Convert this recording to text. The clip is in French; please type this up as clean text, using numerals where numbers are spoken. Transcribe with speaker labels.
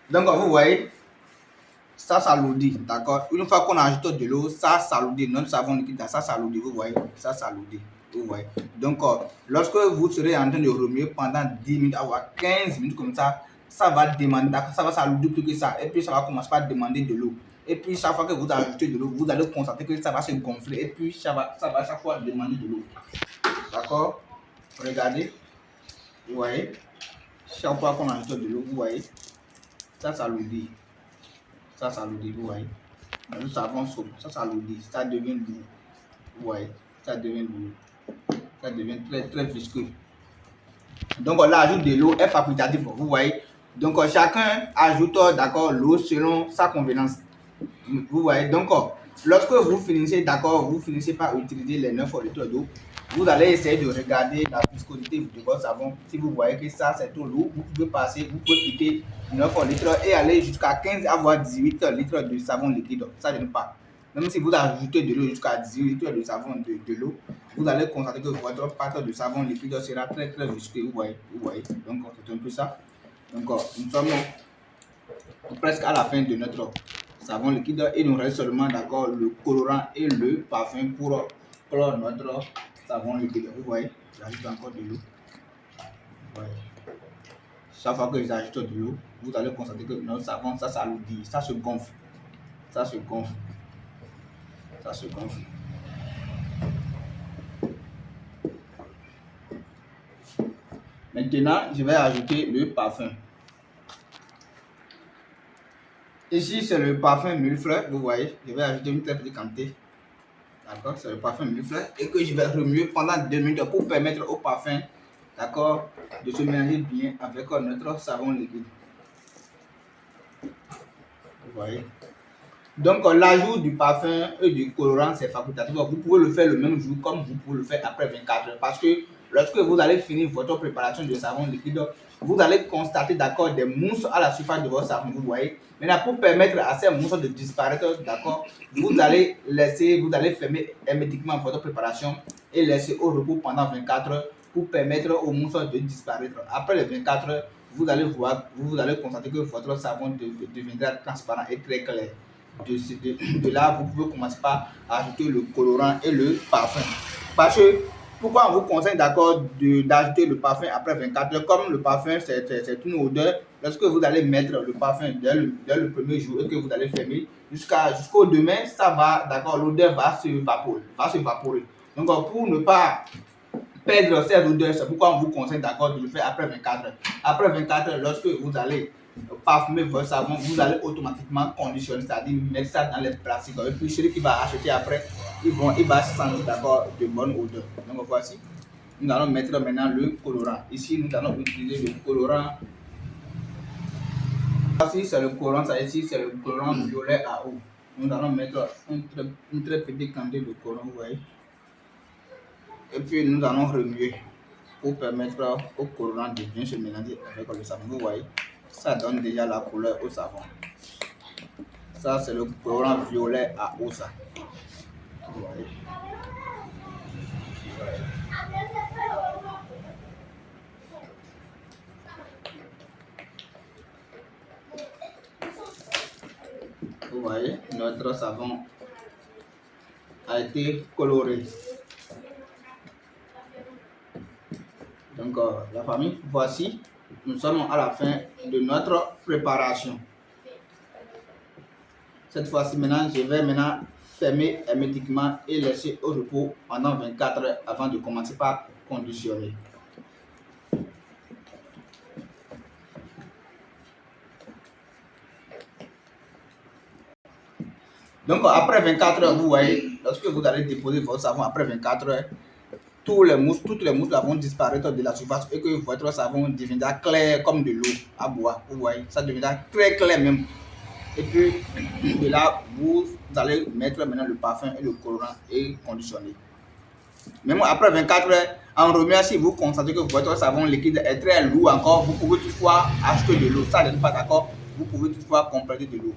Speaker 1: Donc, vous voyez, ça s'alourdit, d'accord. Une fois qu'on ajoute de l'eau, ça s'alourdit. Notre savon liquide, ça s'alourdit, vous voyez, ça s'alourdit. Vous voyez. Donc, lorsque vous serez en train de remuer pendant 10 minutes, avoir 15 minutes comme ça va demander, ça va s'alourdir plus que ça. Et puis, ça va commencer par demander de l'eau. Et puis, chaque fois que vous ajoutez de l'eau, vous allez constater que ça va se gonfler. Et puis, ça va chaque fois demander de l'eau. D'accord. Regardez. Vous voyez. Chaque fois qu'on ajoute de l'eau, vous voyez, ça s'alourdit. Ça s'alourdit, vous voyez. Le savon souple, ça s'alourdit, ça devient lourd. Vous voyez, ça devient lourd. Ça devient très, très visqueux. Donc, l'ajout de l'eau est facultatif, vous voyez. Donc, chacun ajoute, d'accord, l'eau selon sa convenance. Vous voyez, donc, lorsque vous finissez, d'accord, vous finissez par utiliser les 9 litres d'eau, vous allez essayer de regarder la viscosité de votre savon. Si vous voyez que ça, c'est trop lourd, vous pouvez passer, vous pouvez quitter 9 litres et aller jusqu'à 15 à voire 18 litres de savon liquide. Ça ne gêne pas. Même si vous ajoutez de l'eau jusqu'à 18 litres de savon de l'eau, vous allez constater que votre pâte de savon liquide sera très très visqueux. Vous voyez. Donc, c'est un peu ça. Donc, nous sommes presque à la fin de notre savon liquide et nous reste seulement, d'accord, le colorant et le parfum pour clore notre savon liquide. Vous voyez, j'ajoute encore de l'eau. Chaque fois que j'ajoute de l'eau, vous allez constater que notre savon, ça s'alourdit, ça se gonfle. Ça se gonfle. Ça se gonfle. Maintenant, je vais ajouter le parfum. Ici, c'est le parfum mille-fleurs. Vous voyez, je vais ajouter une très petite quantité. D'accord, c'est le parfum mille-fleurs. Et que je vais remuer pendant 2 minutes pour permettre au parfum, d'accord, de se mélanger bien avec notre savon liquide. Vous voyez. Donc, l'ajout du parfum et du colorant, c'est facultatif. Vous pouvez le faire le même jour comme vous pouvez le faire après 24 heures. Parce que lorsque vous allez finir votre préparation de savon liquide, vous allez constater, d'accord, des mousses à la surface de votre savon. Vous voyez. Maintenant, pour permettre à ces mousses de disparaître, d'accord, vous allez fermer hermétiquement votre préparation et laisser au repos pendant 24 heures pour permettre aux mousses de disparaître. Après les 24 heures, vous allez constater que votre savon deviendra transparent et très clair. De là, vous pouvez commencer par ajouter le colorant et le parfum. Parce que, pourquoi on vous conseille, d'accord, d'ajouter le parfum après 24 heures? Comme le parfum, c'est une odeur, lorsque vous allez mettre le parfum dès le premier jour et que vous allez fermer, jusqu'au demain, ça va, d'accord, l'odeur va s'évaporer. Donc, pour ne pas perdre cette odeur, c'est pourquoi on vous conseille, d'accord, de le faire après 24 heures. Après 24 heures, lorsque vous allez parfumer votre savon, vous allez automatiquement conditionner, c'est-à-dire mettre ça dans les plastiques. Et puis celui qui va acheter après, il va sentir, d'accord, de bonne odeur. Donc voici, nous allons mettre maintenant le colorant. Ici, nous allons utiliser le colorant. Voici, c'est le colorant, ça ici, c'est le colorant violet à eau. Nous allons mettre une très petite quantité de colorant, vous voyez. Et puis nous allons remuer pour permettre au colorant de bien se mélanger avec le savon. Vous voyez, ça donne déjà la couleur au savon. Ça, c'est le colorant violet à eau, ça. Vous voyez. Vous voyez, notre savon a été coloré. Donc, la famille, voici, nous sommes à la fin de notre préparation. Cette fois-ci, maintenant, je vais fermer hermétiquement et laisser au repos pendant 24 heures avant de commencer par conditionner. Donc, après 24 heures, vous voyez, lorsque vous allez déposer votre savon après 24 heures, toutes les mousses vont disparaître de la surface et que votre savon deviendra clair comme de l'eau à boire. Vous voyez, ça deviendra très clair même. Et puis, de là, vous allez mettre maintenant le parfum et le colorant et conditionner. Même après 24 heures, en remuant, si vous constatez que votre savon liquide est très lourd encore, vous pouvez toutefois acheter de l'eau. Ça n'est pas d'accord, vous pouvez toutefois compléter de l'eau.